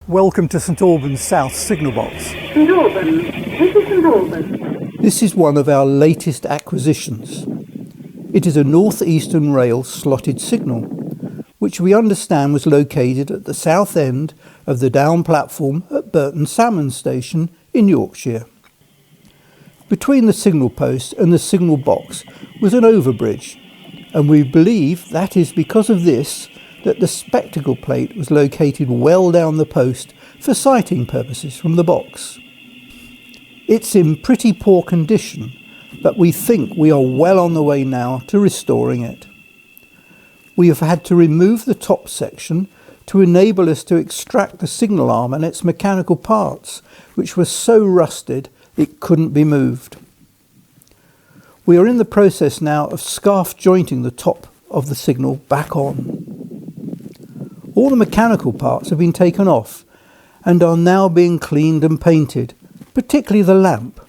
Welcome to St Albans South Signal Box. St Albans, this is St Albans. This is one of our latest acquisitions. It is a North Eastern Rail slotted signal, which we understand was located at the south end of the down platform at Burton Salmon Station in Yorkshire. Between the signal post and the signal box was an overbridge, and we believe that is because of this that the spectacle plate was located well down the post for sighting purposes from the box. It's in pretty poor condition, but we think we are well on the way now to restoring it. We have had to remove the top section to enable us to extract the signal arm and its mechanical parts, which were so rusted it couldn't be moved. We are in the process now of scarf jointing the top of the signal back on. All the mechanical parts have been taken off and are now being cleaned and painted, particularly the lamp,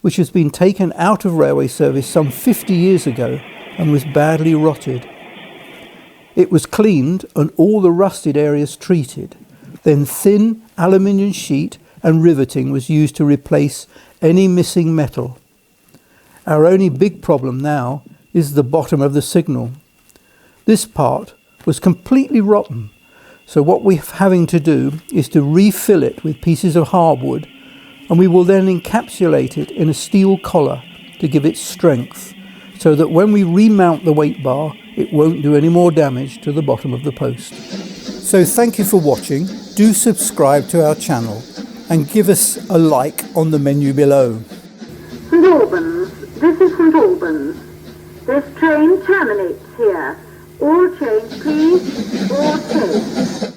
which has been taken out of railway service some 50 years ago and was badly rotted. It was cleaned and all the rusted areas treated. Then thin aluminium sheet and riveting was used to replace any missing metal. Our only big problem now is the bottom of the signal. This part was completely rotten, so what we're having to do is to refill it with pieces of hardwood, and we will then encapsulate it in a steel collar to give it strength, so that when we remount the weight bar it won't do any more damage to the bottom of the post. So thank you for watching. Do subscribe to our channel and give us a like on the menu below. St Albans, this is St Albans. This train terminates here. All change, please. All change.